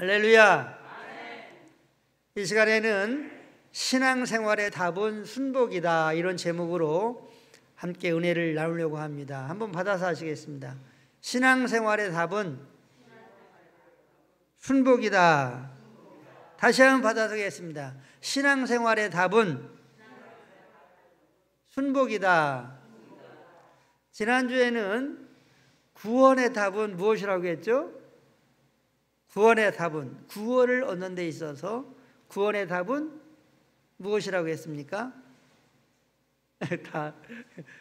할렐루야. 이 시간에는 신앙생활의 답은 순복이다, 이런 제목으로 함께 은혜를 나누려고 합니다. 한번 받아서 하시겠습니다. 신앙생활의 답은 순복이다. 다시 한번 받아서 하겠습니다. 신앙생활의 답은 순복이다. 지난주에는 구원의 답은 무엇이라고 했죠? 구원의 답은, 구원을 얻는 데 있어서 구원의 답은 무엇이라고 했습니까?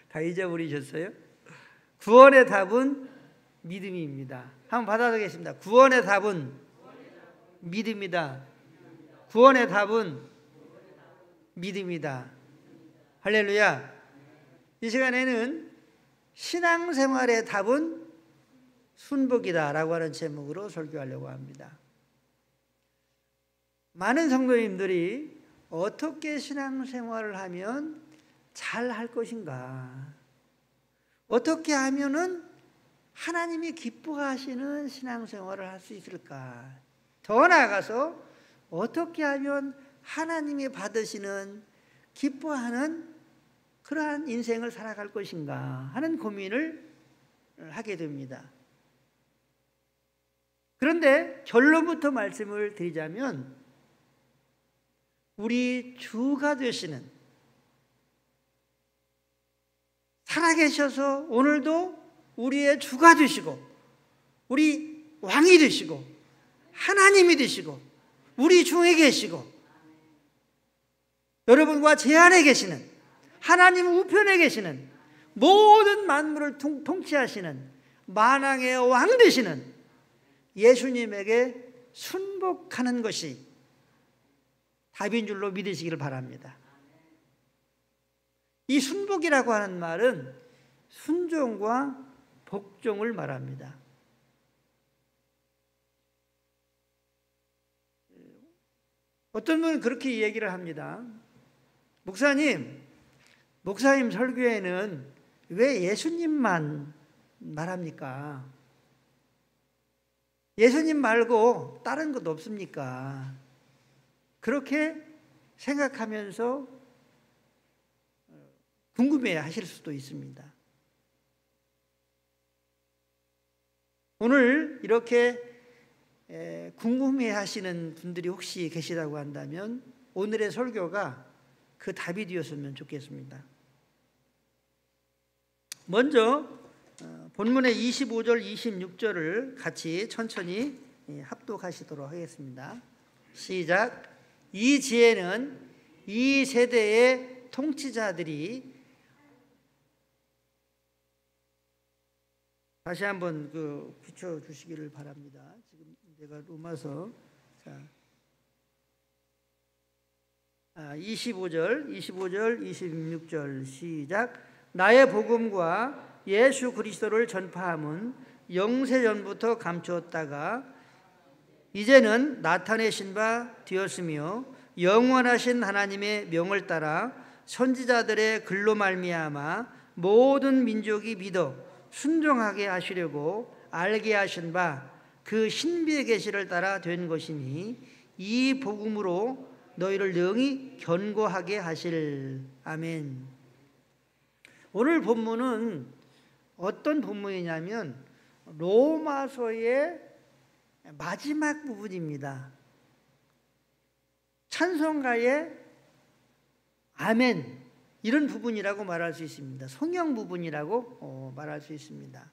다 잊어버리셨어요? 구원의 답은 믿음입니다. 한번 받아보겠습니다. 구원의 답은 믿음이다. 구원의 답은 믿음이다. 할렐루야. 이 시간에는 신앙생활의 답은 순복이다 라고 하는 제목으로 설교하려고 합니다. 많은 성도님들이 어떻게 신앙생활을 하면 잘 할 것인가, 어떻게 하면은 하나님이 기뻐하시는 신앙생활을 할 수 있을까, 더 나아가서 어떻게 하면 하나님이 받으시는 기뻐하는 그러한 인생을 살아갈 것인가 하는 고민을 하게 됩니다. 그런데 결론부터 말씀을 드리자면, 우리 주가 되시는, 살아계셔서 오늘도 우리의 주가 되시고 우리 왕이 되시고 하나님이 되시고 우리 중에 계시고 여러분과 제 안에 계시는, 하나님 우편에 계시는, 모든 만물을 통치하시는 만왕의 왕 되시는 예수님에게 순복하는 것이 답인 줄로 믿으시기를 바랍니다. 이 순복이라고 하는 말은 순종과 복종을 말합니다. 어떤 분은 그렇게 얘기를 합니다. 목사님 설교에는 왜 예수님만 말합니까? 예수님 말고 다른 것 없습니까? 그렇게 생각하면서 궁금해 하실 수도 있습니다. 오늘 이렇게 궁금해 하시는 분들이 혹시 계시다고 한다면 오늘의 설교가 그 답이 되었으면 좋겠습니다. 먼저 본문의 25절, 26절을 같이 천천히 합독하시도록 하겠습니다. 시작. 이 지혜는 이 세대의 통치자들이, 다시 한번 비춰주시기를 바랍니다. 지금 내가 로마서 25절, 26절 시작. 나의 복음과 예수 그리스도를 전파함은 영세전부터 감추었다가 이제는 나타내신 바 되었으며, 영원하신 하나님의 명을 따라 선지자들의 글로 말미암아 모든 민족이 믿어 순종하게 하시려고 알게 하신 바 그 신비의 계시를 따라 된 것이니, 이 복음으로 너희를 능히 견고하게 하실. 아멘. 오늘 본문은 어떤 본문이냐면 로마서의 마지막 부분입니다. 찬송가의 아멘, 이런 부분이라고 말할 수 있습니다. 성경 부분이라고 말할 수 있습니다.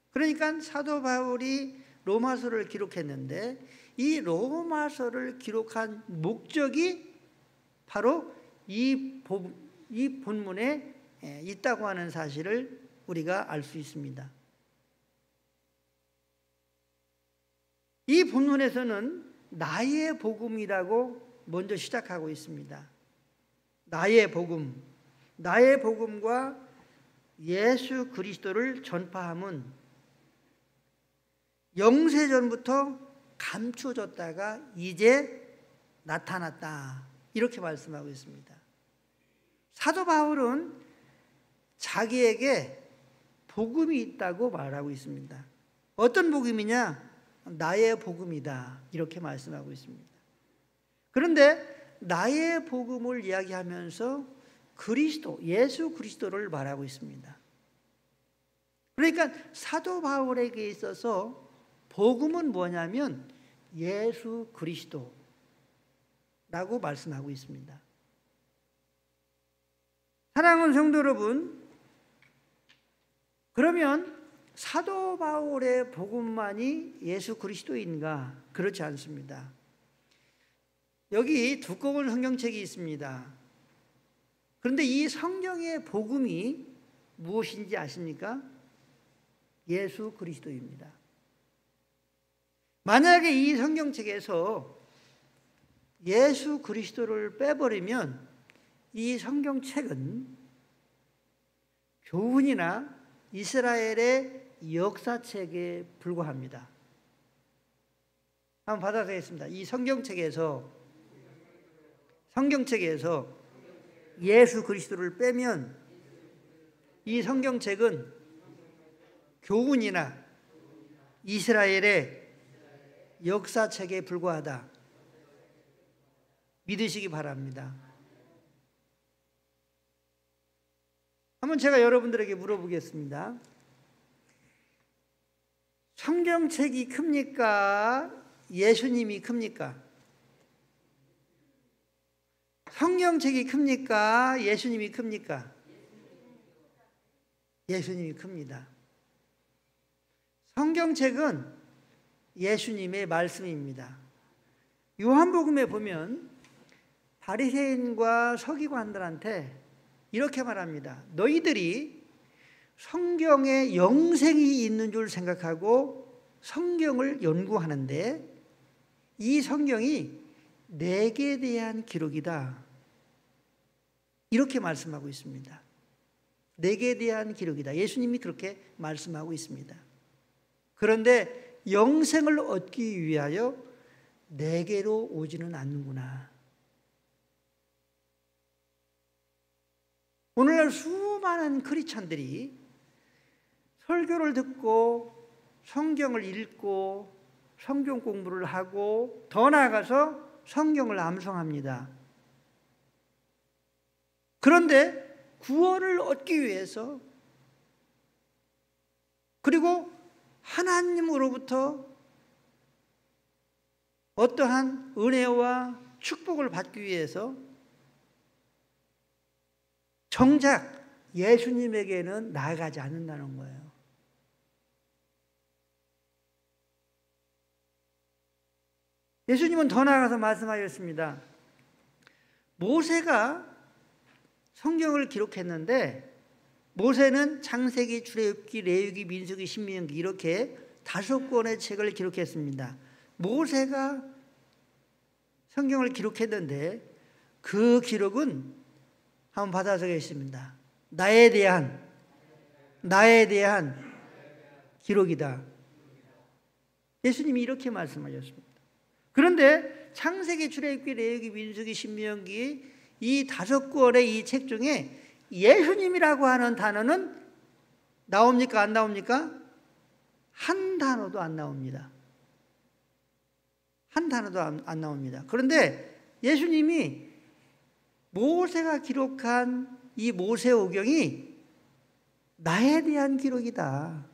그러니까 사도 바울이 로마서를 기록했는데 이 로마서를 기록한 목적이 바로 이 본문에 있다고 하는 사실을 우리가 알 수 있습니다. 이 본문에서는 나의 복음이라고 먼저 시작하고 있습니다. 나의 복음, 나의 복음과 예수 그리스도를 전파함은 영세전부터 감추어졌다가 이제 나타났다, 이렇게 말씀하고 있습니다. 사도 바울은 자기에게 복음이 있다고 말하고 있습니다. 어떤 복음이냐? 나의 복음이다. 이렇게 말씀하고 있습니다. 그런데 나의 복음을 이야기하면서 그리스도, 예수 그리스도를 말하고 있습니다. 그러니까 사도 바울에게 있어서 복음은 뭐냐면 예수 그리스도라고 말씀하고 있습니다. 사랑하는 성도 여러분, 그러면 사도 바울의 복음만이 예수 그리스도인가? 그렇지 않습니다. 여기 두꺼운 성경책이 있습니다. 그런데 이 성경의 복음이 무엇인지 아십니까? 예수 그리스도입니다. 만약에 이 성경책에서 예수 그리스도를 빼버리면 이 성경책은 교훈이나 이스라엘의 역사책에 불과합니다. 한번 받아보겠습니다. 이 성경책에서 예수 그리스도를 빼면 이 성경책은 교훈이나 이스라엘의 역사책에 불과하다. 믿으시기 바랍니다. 한번 제가 여러분들에게 물어보겠습니다. 성경책이 큽니까? 예수님이 큽니까? 성경책이 큽니까? 예수님이 큽니까? 예수님이 큽니다. 성경책은 예수님의 말씀입니다. 요한복음에 보면 바리새인과 서기관들한테 이렇게 말합니다. 너희들이 성경에 영생이 있는 줄 생각하고 성경을 연구하는데 이 성경이 내게 대한 기록이다. 이렇게 말씀하고 있습니다. 내게 대한 기록이다. 예수님이 그렇게 말씀하고 있습니다. 그런데 영생을 얻기 위하여 내게로 오지는 않는구나. 오늘날 수많은 크리스찬들이 설교를 듣고 성경을 읽고 성경 공부를 하고 더 나아가서 성경을 암송합니다. 그런데 구원을 얻기 위해서 그리고 하나님으로부터 어떠한 은혜와 축복을 받기 위해서 정작 예수님에게는 나아가지 않는다는 거예요. 예수님은 더 나아가서 말씀하셨습니다. 모세가 성경을 기록했는데 모세는 창세기, 출애굽기, 레위기, 민수기, 신명기 이렇게 5권의 책을 기록했습니다. 모세가 성경을 기록했는데 그 기록은 한번 받아서 계십니다. 나에 대한 기록이다. 예수님이 이렇게 말씀하셨습니다. 그런데 창세기, 출애굽기, 레위기, 민수기, 신명기 이 5권의 이 책 중에 예수님이라고 하는 단어는 나옵니까? 안 나옵니까? 한 단어도 안 나옵니다. 한 단어도 안 나옵니다. 그런데 예수님이 모세가 기록한 이 모세오경이 나에 대한 기록이다.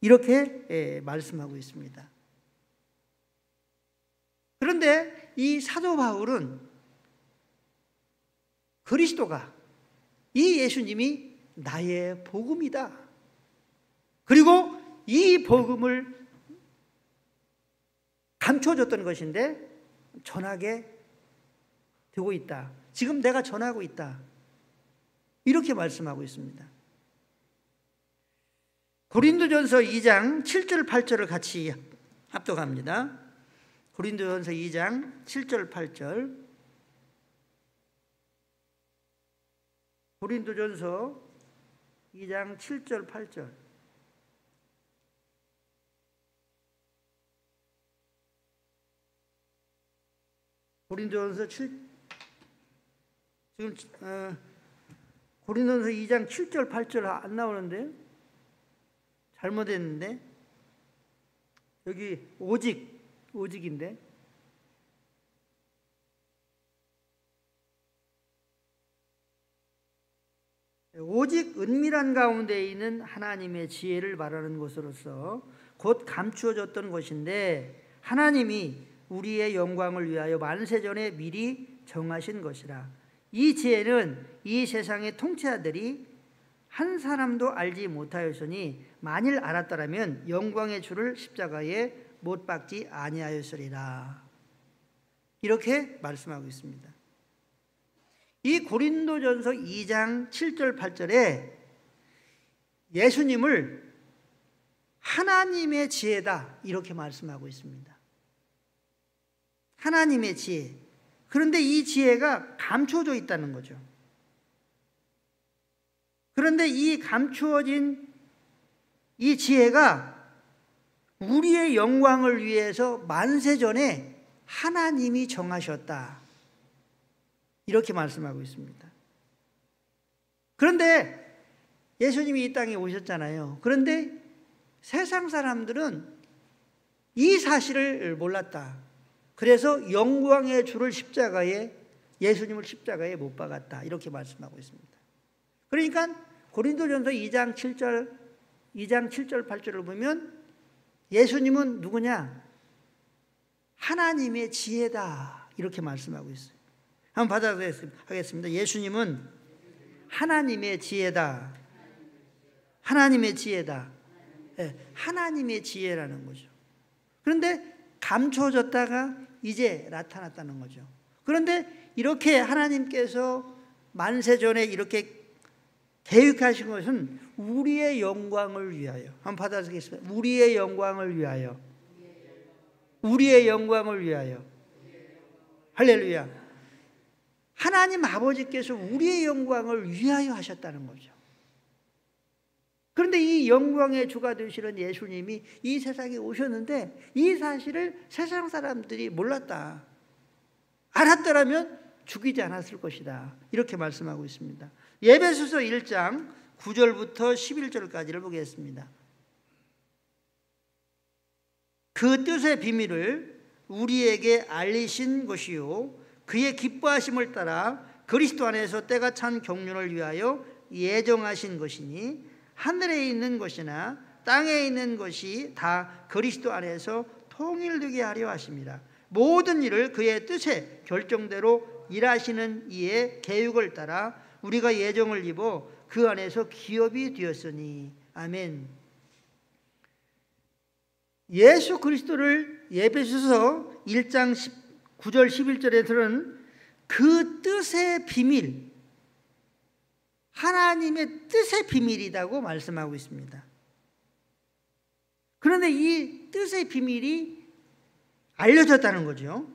이렇게 말씀하고 있습니다. 그런데 이 사도 바울은 그리스도가 이 예수님이 나의 복음이다. 그리고 이 복음을 감춰줬던 것인데 전하게 되고 있다. 지금 내가 전하고 있다. 이렇게 말씀하고 있습니다. 고린도전서 2장 7절 8절을 같이 합독합니다. 고린도전서 2장 7절 8절. 고린도전서 2장 7절 8절. 고린도전서 7 지금 고린도전서 2장 7절 8절 안 나오는데 잘못했는데 여기 오직인데 오직 은밀한 가운데 있는 하나님의 지혜를 말하는 것으로서 곧 감추어졌던 것인데 하나님이 우리의 영광을 위하여 만세전에 미리 정하신 것이라. 이 지혜는 이 세상의 통치자들이 한 사람도 알지 못하였으니 만일 알았더라면 영광의 주를 십자가에 못 박지 아니하였으리라. 이렇게 말씀하고 있습니다. 이 고린도전서 2장 7절 8절에 예수님을 하나님의 지혜다 이렇게 말씀하고 있습니다. 하나님의 지혜. 그런데 이 지혜가 감춰져 있다는 거죠. 그런데 이 감추어진 이 지혜가 우리의 영광을 위해서 만세전에 하나님이 정하셨다. 이렇게 말씀하고 있습니다. 그런데 예수님이 이 땅에 오셨잖아요. 그런데 세상 사람들은 이 사실을 몰랐다. 그래서 영광의 주를 예수님을 십자가에 못 박았다. 이렇게 말씀하고 있습니다. 그러니까 고린도전서 2장 7절 8절을 보면 예수님은 누구냐? 하나님의 지혜다. 이렇게 말씀하고 있어요. 한번 받아보겠습니다. 예수님은 하나님의 지혜다. 하나님의 지혜다. 네, 하나님의 지혜라는 거죠. 그런데 감춰졌다가 이제 나타났다는 거죠. 그런데 이렇게 하나님께서 만세전에 이렇게 계획하신 것은 우리의 영광을 위하여. 한번 받아보겠습니다. 우리의 영광을 위하여. 우리의 영광을 위하여. 할렐루야. 하나님 아버지께서 우리의 영광을 위하여 하셨다는 거죠. 그런데 이 영광의 주가 되시는 예수님이 이 세상에 오셨는데 이 사실을 세상 사람들이 몰랐다. 알았더라면 죽이지 않았을 것이다. 이렇게 말씀하고 있습니다. 에베소서 1장 9절부터 11절까지를 보겠습니다. 그 뜻의 비밀을 우리에게 알리신 것이요 그의 기뻐하심을 따라 그리스도 안에서 때가 찬 경륜을 위하여 예정하신 것이니 하늘에 있는 것이나 땅에 있는 것이 다 그리스도 안에서 통일되게 하려 하십니다. 모든 일을 그의 뜻의 결정대로 일하시는 이의 계획을 따라 우리가 예정을 입어 그 안에서 기업이 되었으니. 아멘. 예수 그리스도를 에베소서 1장 9절 11절에서는 그 뜻의 비밀, 하나님의 뜻의 비밀이라고 말씀하고 있습니다. 그런데 이 뜻의 비밀이 알려졌다는 거죠.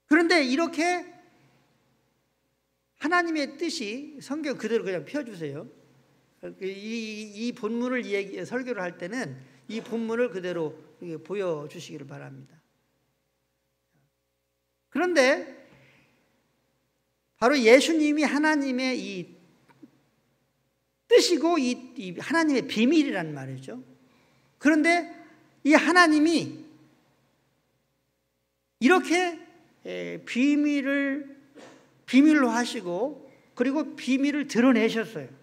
그런데 이렇게 하나님의 뜻이 성경 그대로 그냥 펴주세요. 이 본문을 설교를 할 때는 이 본문을 그대로 보여주시기를 바랍니다. 그런데 바로 예수님이 하나님의 이 뜻이고 이 하나님의 비밀이란 말이죠. 그런데 이 하나님이 이렇게 비밀로 하시고 그리고 비밀을 드러내셨어요.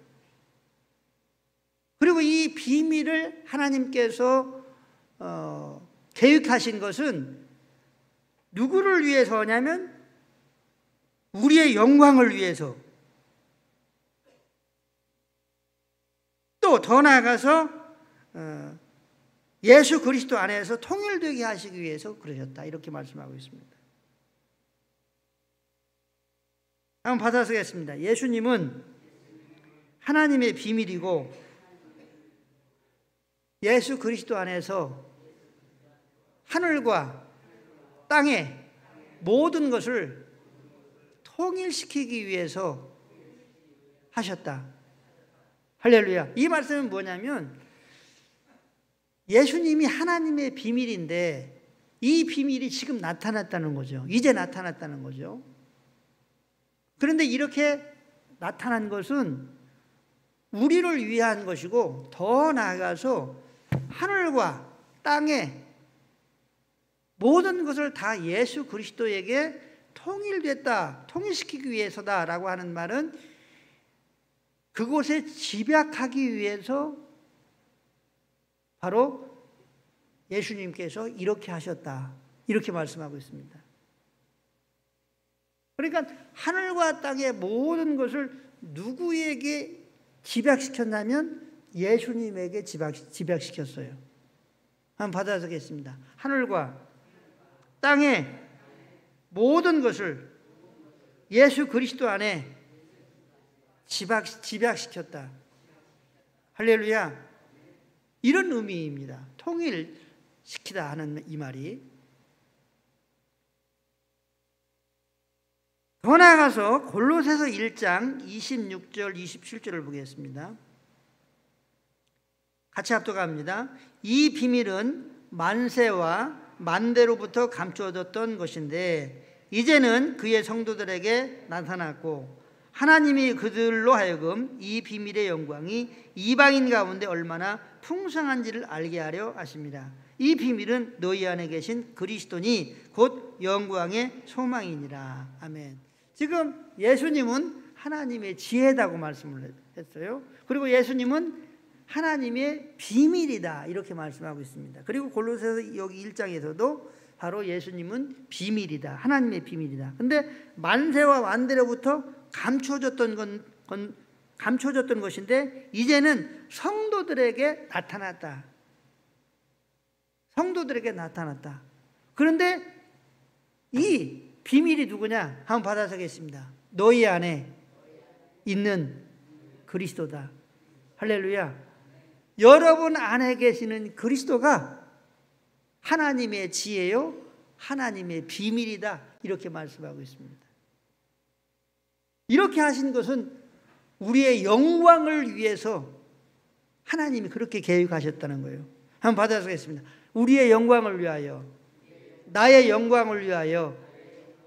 그리고 이 비밀을 하나님께서 계획하신 것은 누구를 위해서냐면 우리의 영광을 위해서, 또 더 나아가서 예수 그리스도 안에서 통일되게 하시기 위해서 그러셨다. 이렇게 말씀하고 있습니다. 한번 받아쓰겠습니다. 예수님은 하나님의 비밀이고 예수 그리스도 안에서 하늘과 땅의 모든 것을 통일시키기 위해서 하셨다. 할렐루야. 이 말씀은 뭐냐면 예수님이 하나님의 비밀인데 이 비밀이 지금 나타났다는 거죠. 이제 나타났다는 거죠. 그런데 이렇게 나타난 것은 우리를 위한 것이고 더 나아가서 하늘과 땅에 모든 것을 다 예수 그리스도에게 통일됐다, 통일시키기 위해서다라고 하는 말은 그곳에 집약하기 위해서 바로 예수님께서 이렇게 하셨다, 이렇게 말씀하고 있습니다. 그러니까 하늘과 땅의 모든 것을 누구에게 집약시켰냐면 예수님에게 집약시켰어요. 한번 받아보겠습니다. 하늘과 땅의 모든 것을 예수 그리스도 안에 집약시켰다. 할렐루야. 이런 의미입니다. 통일시키다 하는 이 말이. 더 나아가서 골로새서 1장 26절 27절을 보겠습니다. 같이 합독합니다. 이 비밀은 만세와 만대로부터 감추어졌던 것인데 이제는 그의 성도들에게 나타났고 하나님이 그들로 하여금 이 비밀의 영광이 이방인 가운데 얼마나 풍성한지를 알게 하려 하십니다. 이 비밀은 너희 안에 계신 그리스도니 곧 영광의 소망이니라. 아멘. 지금 예수님은 하나님의 지혜다고 말씀을 했어요. 그리고 예수님은 하나님의 비밀이다 이렇게 말씀하고 있습니다. 그리고 골로새서 여기 1장에서도 바로 예수님은 비밀이다, 하나님의 비밀이다. 근데 만세와 만대로부터 감춰졌던 것인데 이제는 성도들에게 나타났다. 성도들에게 나타났다. 그런데 이 비밀이 누구냐? 한번 받아서겠습니다. 너희 안에 있는 그리스도다. 할렐루야. 여러분 안에 계시는 그리스도가 하나님의 지혜요, 하나님의 비밀이다 이렇게 말씀하고 있습니다. 이렇게 하신 것은 우리의 영광을 위해서 하나님이 그렇게 계획하셨다는 거예요. 한번 받아보겠습니다. 우리의 영광을 위하여, 나의 영광을 위하여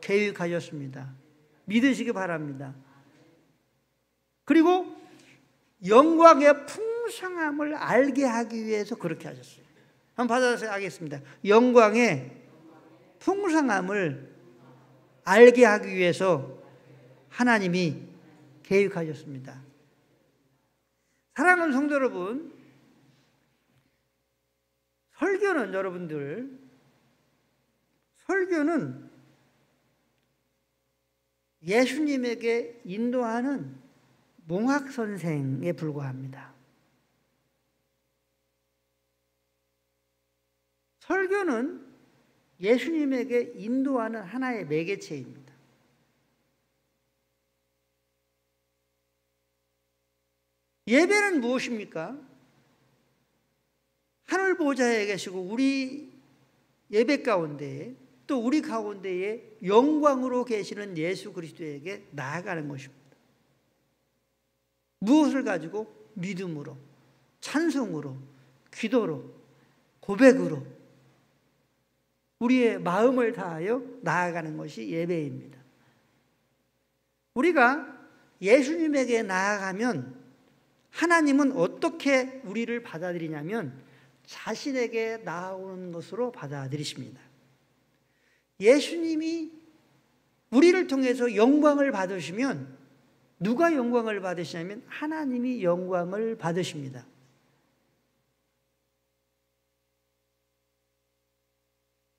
계획하셨습니다. 믿으시기 바랍니다. 그리고 영광의 풍성함을 알게 하기 위해서 그렇게 하셨어요. 한번 받아서 하겠습니다. 영광의 풍성함을 알게 하기 위해서 하나님이 계획하셨습니다. 사랑하는 성도 여러분, 설교는 여러분들, 설교는 예수님에게 인도하는 몽학선생에 불과합니다. 설교는 예수님에게 인도하는 하나의 매개체입니다. 예배는 무엇입니까? 하늘 보좌에 계시고 우리 예배 가운데에 또 우리 가운데에 영광으로 계시는 예수 그리스도에게 나아가는 것입니다. 무엇을 가지고? 믿음으로, 찬송으로, 기도로, 고백으로 우리의 마음을 다하여 나아가는 것이 예배입니다. 우리가 예수님에게 나아가면 하나님은 어떻게 우리를 받아들이냐면 자신에게 나아오는 것으로 받아들이십니다. 예수님이 우리를 통해서 영광을 받으시면 누가 영광을 받으시냐면 하나님이 영광을 받으십니다.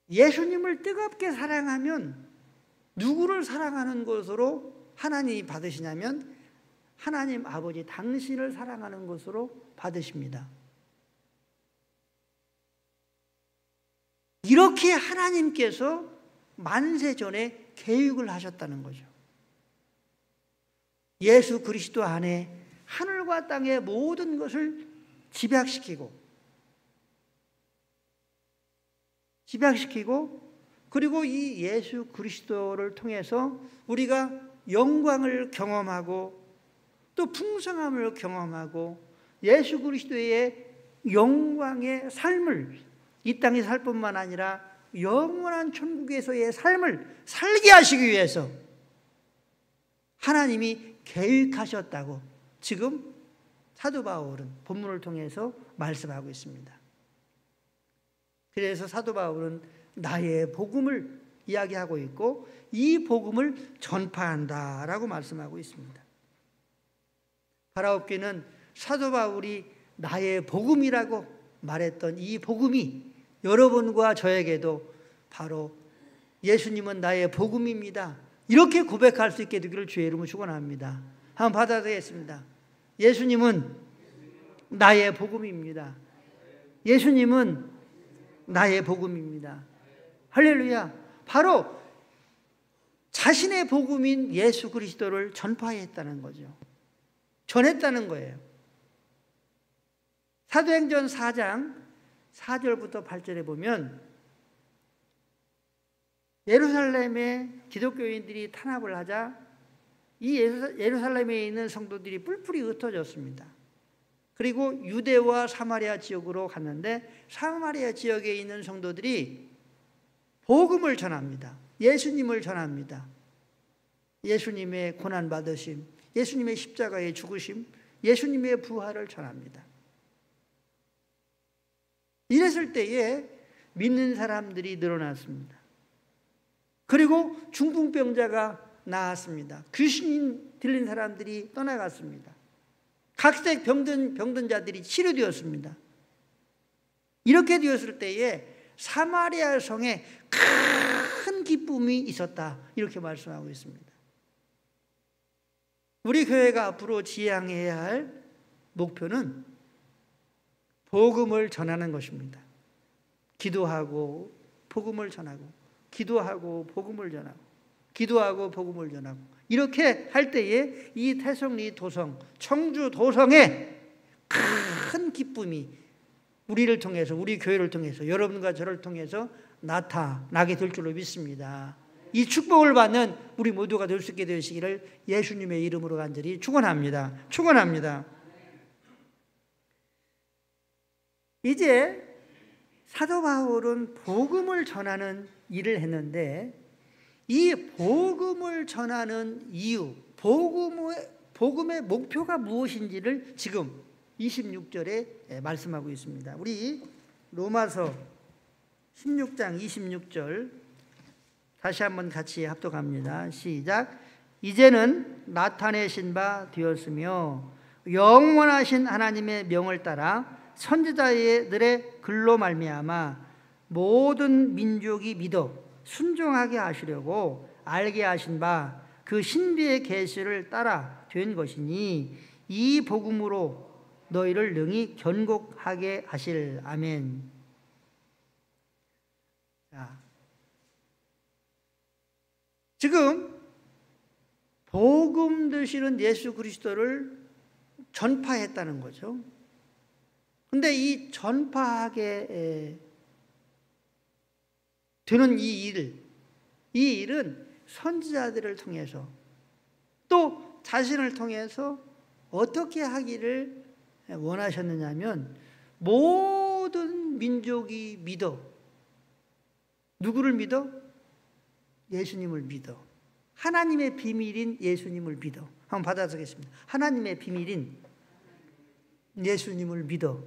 예수님을 뜨겁게 사랑하면 누구를 사랑하는 것으로 하나님이 받으시냐면 하나님 아버지 당신을 사랑하는 것으로 받으십니다. 이렇게 하나님께서 만세 전에 계획을 하셨다는 거죠. 예수 그리스도 안에 하늘과 땅의 모든 것을 집약시키고 그리고 이 예수 그리스도를 통해서 우리가 영광을 경험하고 또 풍성함을 경험하고 예수 그리스도의 영광의 삶을 이 땅에 살 뿐만 아니라 영원한 천국에서의 삶을 살게 하시기 위해서 하나님이 계획하셨다고 지금 사도 바울은 본문을 통해서 말씀하고 있습니다. 그래서 사도 바울은 나의 복음을 이야기하고 있고 이 복음을 전파한다라고 말씀하고 있습니다. 바라옵기는 사도 바울이 나의 복음이라고 말했던 이 복음이 여러분과 저에게도 바로 예수님은 나의 복음입니다, 이렇게 고백할 수 있게 되기를 주의 이름으로 축원합니다. 한번 받아들이겠습니다. 예수님은 나의 복음입니다. 예수님은 나의 복음입니다. 할렐루야. 바로 자신의 복음인 예수 그리스도를 전파했다는 거죠. 전했다는 거예요. 사도행전 4장 4절부터 8절에 보면 예루살렘에 기독교인들이 탄압을 하자 이 예루살렘에 있는 성도들이 뿔뿔이 흩어졌습니다. 그리고 유대와 사마리아 지역으로 갔는데 사마리아 지역에 있는 성도들이 복음을 전합니다. 예수님을 전합니다. 예수님의 고난받으심, 예수님의 십자가의 죽으심, 예수님의 부활을 전합니다. 이랬을 때에 믿는 사람들이 늘어났습니다. 그리고 중풍병자가 나았습니다. 귀신 들린 사람들이 떠나갔습니다. 각색 병든 자들이 치료되었습니다. 이렇게 되었을 때에 사마리아 성에 큰 기쁨이 있었다, 이렇게 말씀하고 있습니다. 우리 교회가 앞으로 지향해야 할 목표는 복음을 전하는 것입니다. 기도하고 복음을 전하고, 기도하고 복음을 전하고, 기도하고 복음을 전하고, 이렇게 할 때에 이 태성리 도성, 청주 도성에 큰 기쁨이 우리를 통해서, 우리 교회를 통해서, 여러분과 저를 통해서 나타나게 될 줄로 믿습니다. 이 축복을 받는 우리 모두가 될 수 있게 되시기를 예수님의 이름으로 간절히 축원합니다. 축원합니다. 이제 사도 바울은 복음을 전하는 일을 했는데 이 복음을 전하는 이유, 복음의 목표가 무엇인지를 지금 26절에 말씀하고 있습니다. 우리 로마서 16장 26절 다시 한번 같이 합독합니다. 시작. 이제는 나타내신 바 되었으며 영원하신 하나님의 명을 따라 선지자들의 글로 말미암아 모든 민족이 믿어 순종하게 하시려고 알게 하신 바 그 신비의 계시를 따라 된 것이니 이 복음으로 너희를 능히 견고하게 하실. 아멘. 자, 지금 복음 되시는 예수 그리스도를 전파했다는 거죠. 근데 이 전파하게 되는 이 일은 선지자들을 통해서 또 자신을 통해서 어떻게 하기를 원하셨느냐면 모든 민족이 믿어. 누구를 믿어? 예수님을 믿어. 하나님의 비밀인 예수님을 믿어. 한번 받아보겠습니다. 하나님의 비밀인 예수님을 믿어.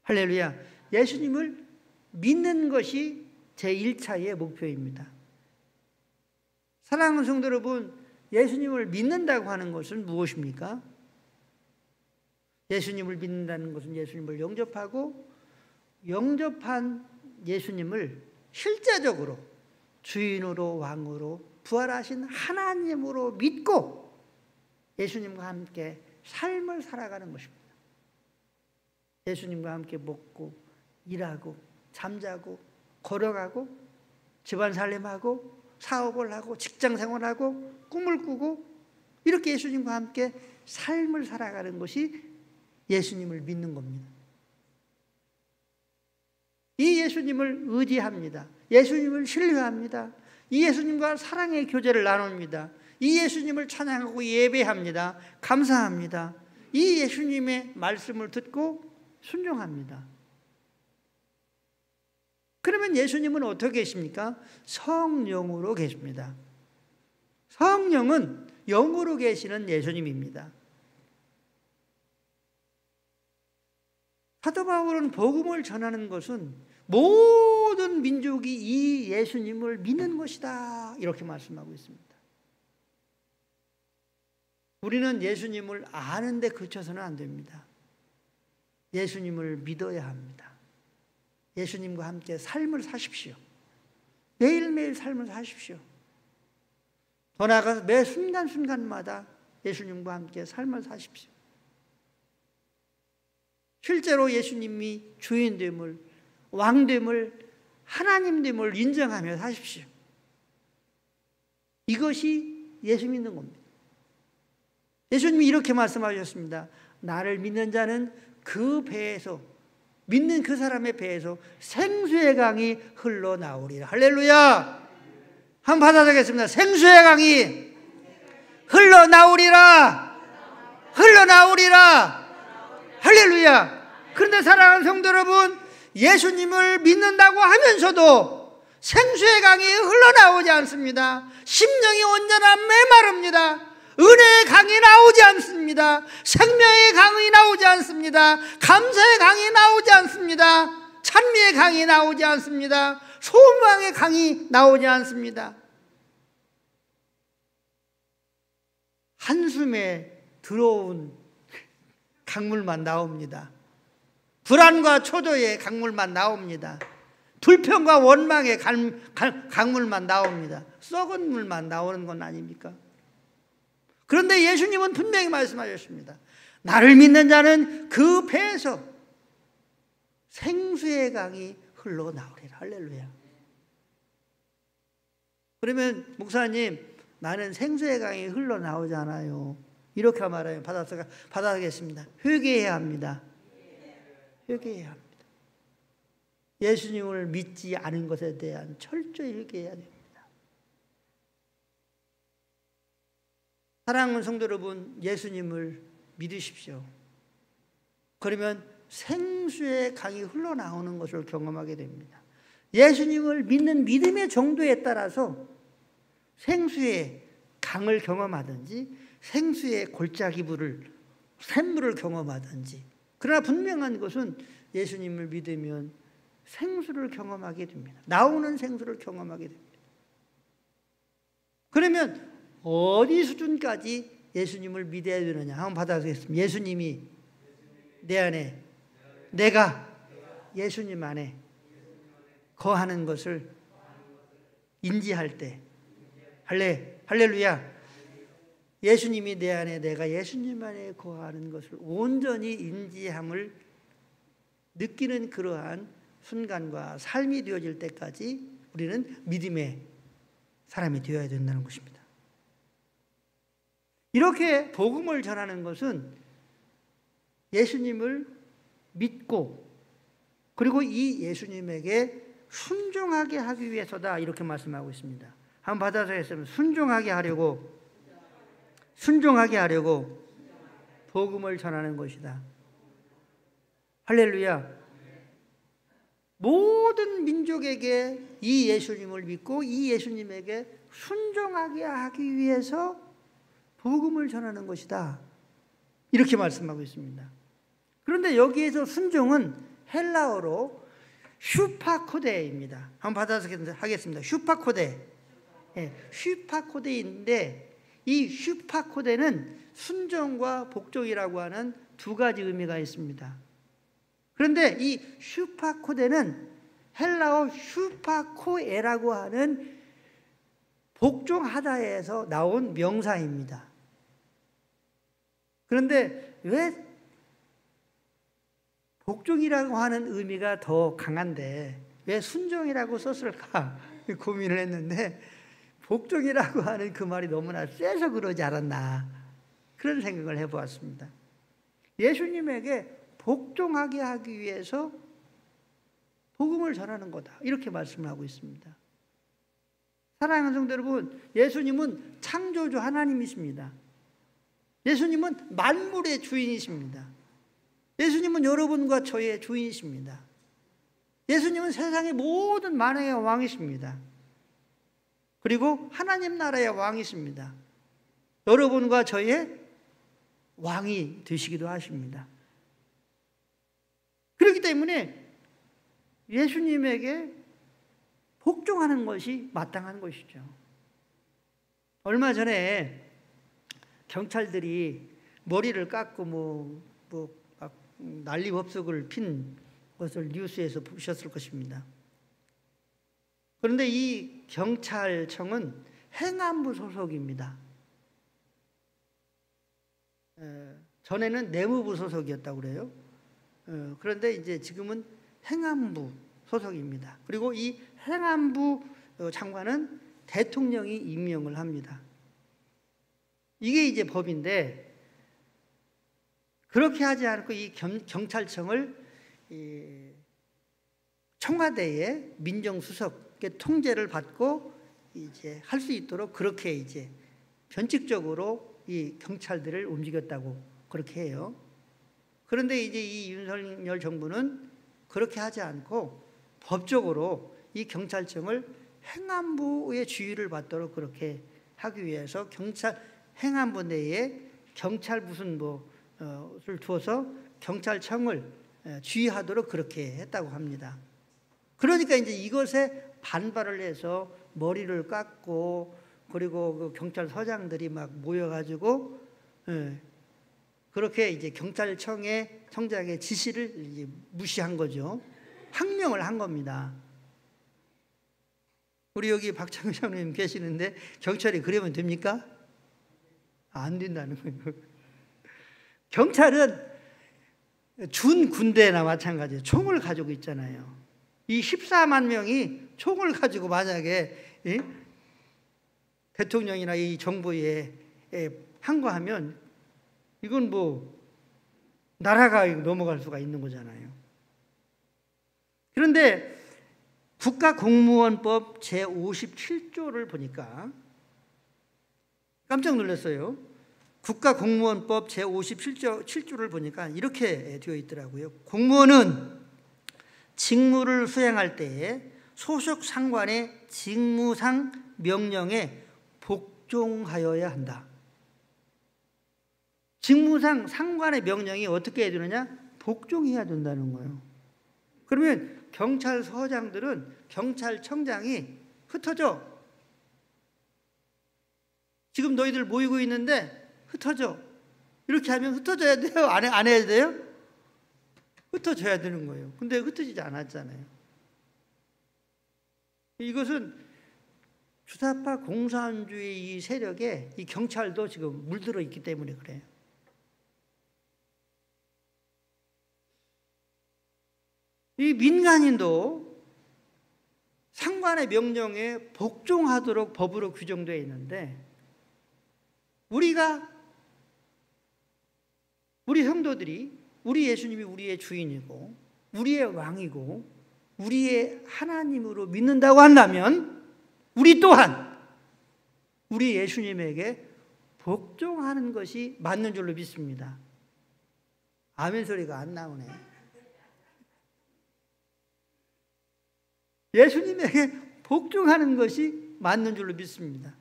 할렐루야. 예수님을 믿는 것이 제1차의 목표입니다. 사랑하는 성도 여러분, 예수님을 믿는다고 하는 것은 무엇입니까? 예수님을 믿는다는 것은 예수님을 영접하고 영접한 예수님을 실제적으로 주인으로 왕으로 부활하신 하나님으로 믿고 예수님과 함께 삶을 살아가는 것입니다. 예수님과 함께 먹고 일하고 잠자고 걸어가고 집안 살림하고 사업을 하고 직장 생활하고 꿈을 꾸고 이렇게 예수님과 함께 삶을 살아가는 것이 예수님을 믿는 겁니다. 이 예수님을 의지합니다. 예수님을 신뢰합니다. 이 예수님과 사랑의 교제를 나눕니다. 이 예수님을 찬양하고 예배합니다. 감사합니다. 이 예수님의 말씀을 듣고 순종합니다. 그러면 예수님은 어떻게 계십니까? 성령으로 계십니다. 성령은 영으로 계시는 예수님입니다. 사도 바울은 복음을 전하는 것은 모든 민족이 이 예수님을 믿는 것이다, 이렇게 말씀하고 있습니다. 우리는 예수님을 아는데 그쳐서는 안 됩니다. 예수님을 믿어야 합니다. 예수님과 함께 삶을 사십시오. 매일매일 삶을 사십시오. 더 나아가서 매 순간순간마다 예수님과 함께 삶을 사십시오. 실제로 예수님이 주인됨을, 왕됨을, 하나님됨을 인정하며 사십시오. 이것이 예수 믿는 겁니다. 예수님이 이렇게 말씀하셨습니다. 나를 믿는 자는 그 배에서, 믿는 그 사람의 배에서 생수의 강이 흘러나오리라. 할렐루야. 한번 받아들이겠습니다. 생수의 강이 흘러나오리라. 흘러나오리라. 할렐루야. 그런데 사랑하는 성도 여러분, 예수님을 믿는다고 하면서도 생수의 강이 흘러나오지 않습니다. 심령이 온전한 메마릅니다. 은혜의 강이 나오지 않습니다. 생명의 강이 나오지 않습니다. 감사의 강이 나오지 않습니다. 찬미의 강이 나오지 않습니다. 소망의 강이 나오지 않습니다. 한숨에 들어온 강물만 나옵니다. 불안과 초조의 강물만 나옵니다. 불평과 원망의 강물만 나옵니다. 썩은 물만 나오는 건 아닙니까? 그런데 예수님은 분명히 말씀하셨습니다. 나를 믿는 자는 그 배에서 생수의 강이 흘러나오리라. 할렐루야. 그러면 목사님, 나는 생수의 강이 흘러나오잖아요. 이렇게 말하면 받아가겠습니다. 회개해야 합니다. 회개해야 합니다. 예수님을 믿지 않은 것에 대한 철저히 회개해야 됩니다. 사랑하는 성도 여러분, 예수님을 믿으십시오. 그러면 생수의 강이 흘러나오는 것을 경험하게 됩니다. 예수님을 믿는 믿음의 정도에 따라서 생수의 강을 경험하든지 생수의 골짜기 물을, 샘물을 경험하든지, 그러나 분명한 것은 예수님을 믿으면 생수를 경험하게 됩니다. 나오는 생수를 경험하게 됩니다. 그러면 어디 수준까지 예수님을 믿어야 되느냐? 한번 받아보겠습니다. 예수님이 내 안에, 내가 예수님 안에 거하는 것을 인지할 때, 할렐루야. 예수님이 내 안에, 내가 예수님 안에 거하는 것을 온전히 인지함을 느끼는 그러한 순간과 삶이 되어질 때까지 우리는 믿음의 사람이 되어야 된다는 것입니다. 이렇게 복음을 전하는 것은 예수님을 믿고 그리고 이 예수님에게 순종하게 하기 위해서다, 이렇게 말씀하고 있습니다. 한번 받아서 했으면 순종하게 하려고 복음을 전하는 것이다. 할렐루야. 모든 민족에게 이 예수님을 믿고 이 예수님에게 순종하게 하기 위해서 복음을 전하는 것이다, 이렇게 말씀하고 있습니다. 그런데 여기에서 순종은 헬라어로 슈파코데입니다. 한번 받아서 하겠습니다. 슈파코데. 슈파코데인데 이 슈파코데는 순종과 복종이라고 하는 두 가지 의미가 있습니다. 그런데 이 슈파코데는 헬라어 슈파코에라고 하는 복종하다에서 나온 명사입니다. 그런데 왜 복종이라고 하는 의미가 더 강한데 왜 순종이라고 썼을까 고민을 했는데, 복종이라고 하는 그 말이 너무나 세서 그러지 않았나, 그런 생각을 해보았습니다. 예수님에게 복종하게 하기 위해서 복음을 전하는 거다, 이렇게 말씀을 하고 있습니다. 사랑하는 성도 여러분, 예수님은 창조주 하나님이십니다. 예수님은 만물의 주인이십니다. 예수님은 여러분과 저의 주인이십니다. 예수님은 세상의 모든 만왕의 왕이십니다. 그리고 하나님 나라의 왕이십니다. 여러분과 저의 왕이 되시기도 하십니다. 그렇기 때문에 예수님에게 복종하는 것이 마땅한 것이죠. 얼마 전에 경찰들이 머리를 깎고 막 난리법석을 핀 것을 뉴스에서 보셨을 것입니다. 그런데 이 경찰청은 행안부 소속입니다. 전에는 내무부 소속이었다고 그래요. 그런데 이제 지금은 행안부 소속입니다. 그리고 이 행안부 장관은 대통령이 임명을 합니다. 이게 이제 법인데, 그렇게 하지 않고 이 경찰청을 청와대의 민정수석의 통제를 받고 이제 할 수 있도록 그렇게 이제 변칙적으로 이 경찰들을 움직였다고 그렇게 해요. 그런데 이제 이 윤석열 정부는 그렇게 하지 않고 법적으로 이 경찰청을 행안부의 지휘를 받도록 그렇게 하기 위해서 행안부 내에 경찰 를 두어서 경찰청을 지휘하도록 그렇게 했다고 합니다. 그러니까 이제 이것에 반발을 해서 머리를 깎고, 그리고 그 경찰서장들이 막 모여가지고 그렇게 이제 경찰청의 청장의 지시를 이제 무시한 거죠. 항명을 한 겁니다. 우리 여기 박창규 장로님 계시는데 경찰이 그러면 됩니까? 안 된다는 거예요. 경찰은 준 군대나 마찬가지예요. 총을 가지고 있잖아요. 이 14만 명이 총을 가지고 만약에 대통령이나 이 정부에 항거하면 이건 나라가 넘어갈 수가 있는 거잖아요. 그런데 국가공무원법 제57조를 보니까 깜짝 놀랐어요. 국가공무원법 제57조를 보니까 이렇게 되어 있더라고요. 공무원은 직무를 수행할 때에 소속 상관의 직무상 명령에 복종하여야 한다. 직무상 상관의 명령이 어떻게 해야 되느냐? 복종해야 된다는 거예요. 그러면 경찰서장들은 경찰청장이 흩어져. 지금 너희들 모이고 있는데 흩어져. 이렇게 하면 흩어져야 돼요? 안 해야 돼요? 흩어져야 되는 거예요. 근데 흩어지지 않았잖아요. 이것은 주사파 공산주의 이 세력에 이 경찰도 지금 물들어 있기 때문에 그래요. 이 민간인도 상관의 명령에 복종하도록 법으로 규정되어 있는데, 우리 성도들이 우리 예수님이 우리의 주인이고 우리의 왕이고 우리의 하나님으로 믿는다고 한다면 우리 또한 우리 예수님에게 복종하는 것이 맞는 줄로 믿습니다. 아멘 소리가 안 나오네. 예수님에게 복종하는 것이 맞는 줄로 믿습니다.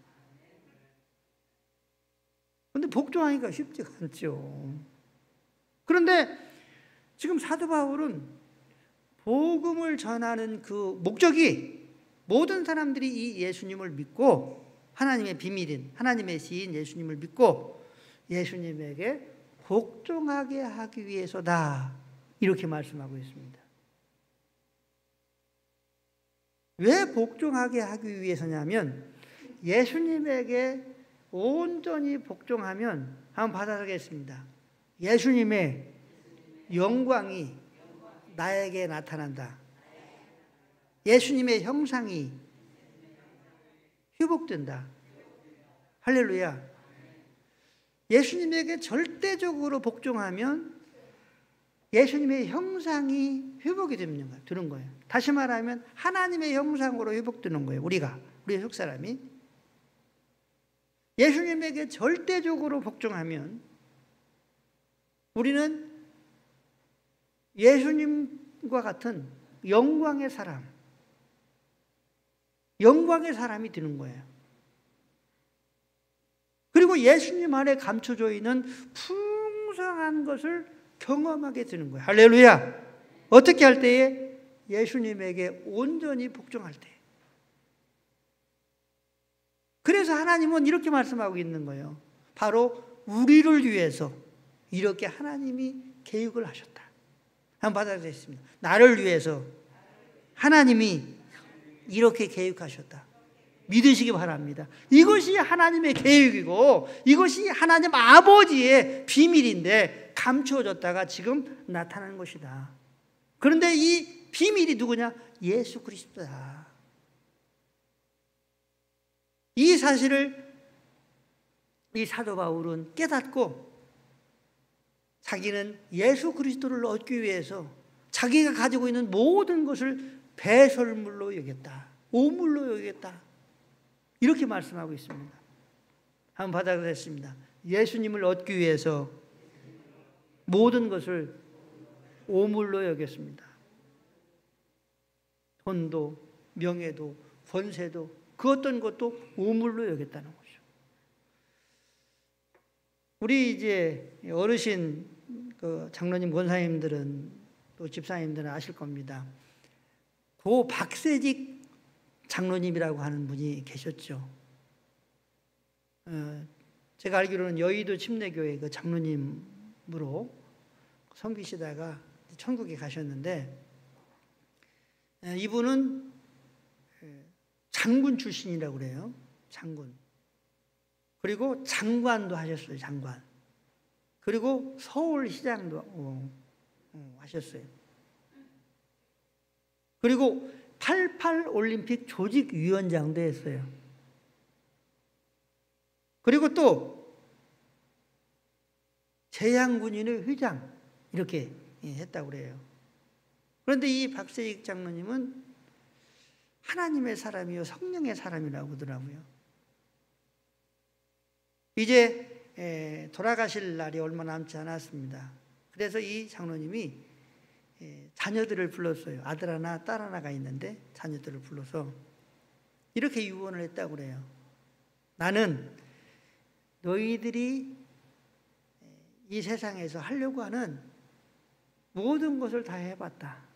그런데 복종하기가 쉽지가 않죠. 그런데 지금 사도 바울은 복음을 전하는 그 목적이 모든 사람들이 이 예수님을 믿고 하나님의 비밀인 하나님의 시인 예수님을 믿고 예수님에게 복종하게 하기 위해서다, 이렇게 말씀하고 있습니다. 왜 복종하게 하기 위해서냐면, 예수님에게 온전히 복종하면, 한번 받아보겠습니다. 예수님의 영광이 나에게 나타난다. 예수님의 형상이 회복된다. 할렐루야. 예수님에게 절대적으로 복종하면 예수님의 형상이 회복이 되는 거예요. 다시 말하면 하나님의 형상으로 회복되는 거예요. 우리의 속사람이. 예수님에게 절대적으로 복종하면 우리는 예수님과 같은 영광의 사람이 되는 거예요. 그리고 예수님 안에 감춰져 있는 풍성한 것을 경험하게 되는 거예요. 할렐루야. 어떻게 할 때에? 예수님에게 온전히 복종할 때. 그래서 하나님은 이렇게 말씀하고 있는 거예요. 바로 우리를 위해서 이렇게 하나님이 계획을 하셨다. 한번 받아들였습니다. 나를 위해서 하나님이 이렇게 계획하셨다. 믿으시기 바랍니다. 이것이 하나님의 계획이고 이것이 하나님 아버지의 비밀인데 감추어졌다가 지금 나타나는 것이다. 그런데 이 비밀이 누구냐? 예수 그리스도다. 이 사실을 이 사도 바울은 깨닫고 자기는 예수 그리스도를 얻기 위해서 자기가 가지고 있는 모든 것을 배설물로 여겼다. 오물로 여겼다. 이렇게 말씀하고 있습니다. 한번 받아보겠습니다. 예수님을 얻기 위해서 모든 것을 오물로 여겼습니다. 돈도 명예도 권세도 그 어떤 것도 오물로 여겼다는 거죠. 우리 이제 어르신 그 장로님 권사님들은 또 집사님들은 아실 겁니다. 고 박세직 장로님이라고 하는 분이 계셨죠. 제가 알기로는 여의도 침례교회 그 장로님으로 섬기시다가 천국에 가셨는데 이분은 장군 출신이라고 그래요. 장군. 그리고 장관도 하셨어요. 장관. 그리고 서울시장도 하셨어요. 그리고 88 올림픽 조직위원장도 했어요. 그리고 또 제향군인의 회장 이렇게 했다고 그래요. 그런데 이 박세익 장로님은 하나님의 사람이요 성령의 사람이라고 하더라고요. 이제 돌아가실 날이 얼마 남지 않았습니다. 그래서 이 장로님이 자녀들을 불렀어요. 아들 하나 딸 하나가 있는데 자녀들을 불러서 이렇게 유언을 했다고 그래요. 나는 너희들이 이 세상에서 하려고 하는 모든 것을 다 해봤다.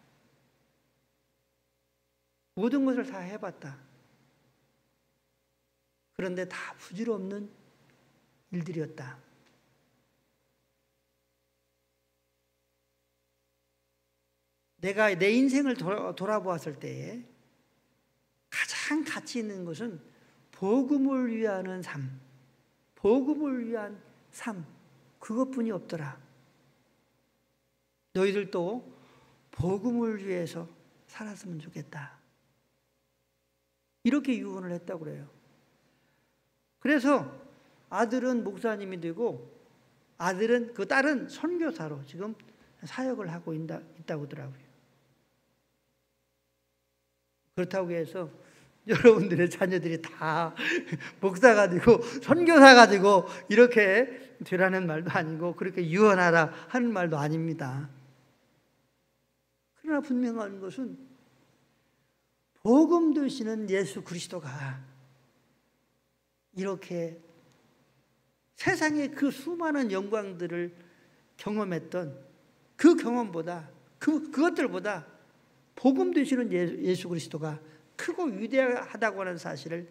모든 것을 다 해봤다. 그런데 다 부질없는 일들이었다. 내가 내 인생을 돌아보았을 때에 가장 가치 있는 것은 복음을 위하는 삶, 복음을 위한 삶, 그것뿐이 없더라. 너희들도 복음을 위해서 살았으면 좋겠다. 이렇게 유언을 했다고 그래요. 그래서 아들은 목사님이 되고 아들은 그 딸은 선교사로 지금 사역을 하고 있다고 하더라고요. 그렇다고 해서 여러분들의 자녀들이 다 목사가 되고 선교사가 되고 이렇게 되라는 말도 아니고 그렇게 유언하라 하는 말도 아닙니다. 그러나 분명한 것은 복음 되시는 예수 그리스도가 이렇게 세상의 그 수많은 영광들을 경험했던 그 경험보다 그것들보다 복음 되시는 예수 그리스도가 크고 위대하다고 하는 사실을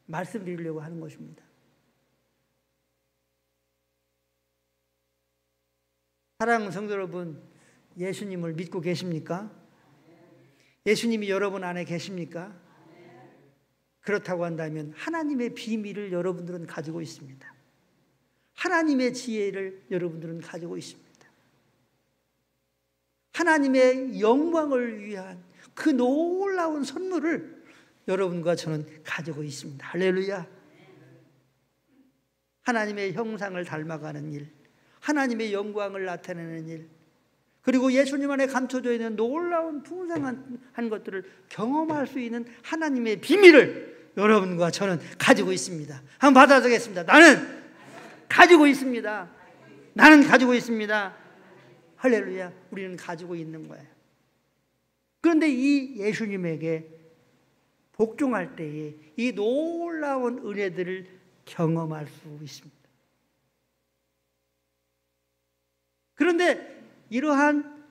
말씀드리려고 하는 것입니다. 사랑하는 성도 여러분, 예수님을 믿고 계십니까? 예수님이 여러분 안에 계십니까? 그렇다고 한다면 하나님의 비밀을 여러분들은 가지고 있습니다. 하나님의 지혜를 여러분들은 가지고 있습니다. 하나님의 영광을 위한 그 놀라운 선물을 여러분과 저는 가지고 있습니다. 할렐루야. 하나님의 형상을 닮아가는 일, 하나님의 영광을 나타내는 일, 그리고 예수님 안에 감춰져 있는 놀라운 풍성한 것들을 경험할 수 있는 하나님의 비밀을 여러분과 저는 가지고 있습니다. 한번 받아보겠습니다. 나는 가지고 있습니다. 나는 가지고 있습니다. 할렐루야. 우리는 가지고 있는 거예요. 그런데 이 예수님에게 복종할 때에 이 놀라운 은혜들을 경험할 수 있습니다. 그런데 이러한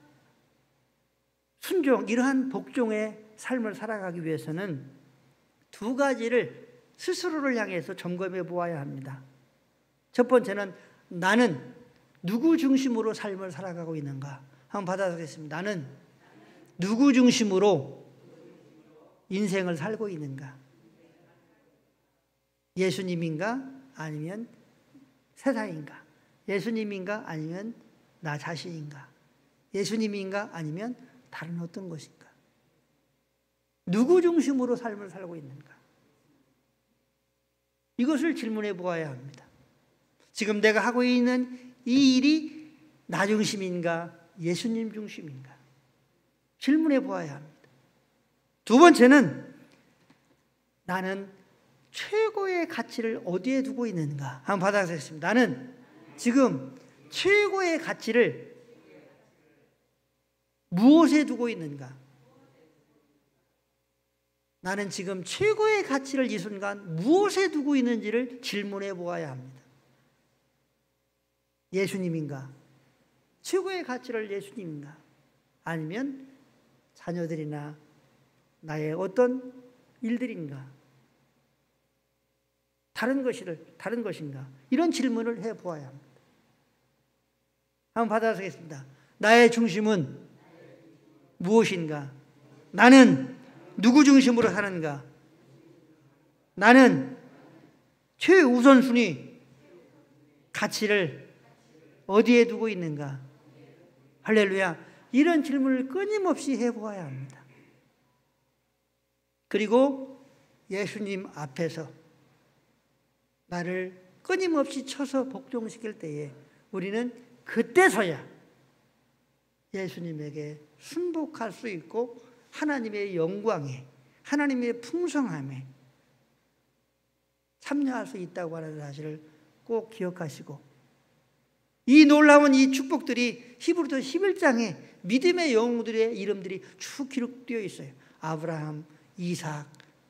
순종, 이러한 복종의 삶을 살아가기 위해서는 두 가지를 스스로를 향해서 점검해 보아야 합니다. 첫 번째는 나는 누구 중심으로 삶을 살아가고 있는가? 한번 받아보겠습니다. 나는 누구 중심으로 인생을 살고 있는가? 예수님인가? 아니면 세상인가? 예수님인가? 아니면 나 자신인가? 예수님인가? 아니면 다른 어떤 것인가? 누구 중심으로 삶을 살고 있는가? 이것을 질문해 보아야 합니다. 지금 내가 하고 있는 이 일이 나 중심인가? 예수님 중심인가? 질문해 보아야 합니다. 두 번째는 나는 최고의 가치를 어디에 두고 있는가? 한번 받아보겠습니다. 나는 지금 최고의 가치를 무엇에 두고 있는가? 나는 지금 최고의 가치를 이 순간 무엇에 두고 있는지를 질문해 보아야 합니다. 예수님인가? 최고의 가치를 예수님인가? 아니면 자녀들이나 나의 어떤 일들인가? 다른 것인가? 이런 질문을 해 보아야 합니다. 한번 받아보겠습니다. 나의 중심은 무엇인가? 나는 누구 중심으로 사는가? 나는 최우선순위 가치를 어디에 두고 있는가? 할렐루야. 이런 질문을 끊임없이 해보아야 합니다. 그리고 예수님 앞에서 나를 끊임없이 쳐서 복종시킬 때에 우리는 그때서야 예수님에게 순복할 수 있고 하나님의 영광에, 하나님의 풍성함에 참여할 수 있다고 하는 사실을 꼭 기억하시고, 이 놀라운 이 축복들이 히브리서 11장에 믿음의 영웅들의 이름들이 쭉 기록되어 있어요. 아브라함, 이삭,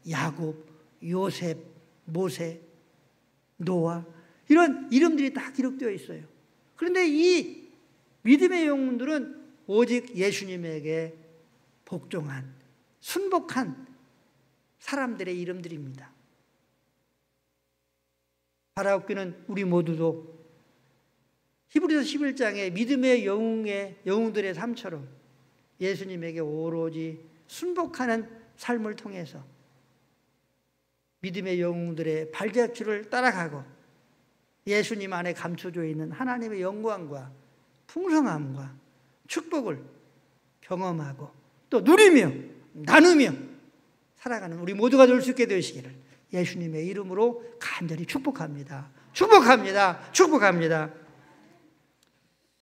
야곱, 요셉, 모세, 노아, 이런 이름들이 다 기록되어 있어요. 그런데 이 믿음의 영웅들은 오직 예수님에게 복종한, 순복한 사람들의 이름들입니다. 바라옵기는 우리 모두도 히브리서 11장의 믿음의 영웅들의 삶처럼 예수님에게 오로지 순복하는 삶을 통해서 믿음의 영웅들의 발자취를 따라가고 예수님 안에 감춰져 있는 하나님의 영광과 풍성함과 축복을 경험하고 또 누리며 나누며 살아가는 우리 모두가 될 수 있게 되시기를 예수님의 이름으로 간절히 축복합니다. 축복합니다. 축복합니다.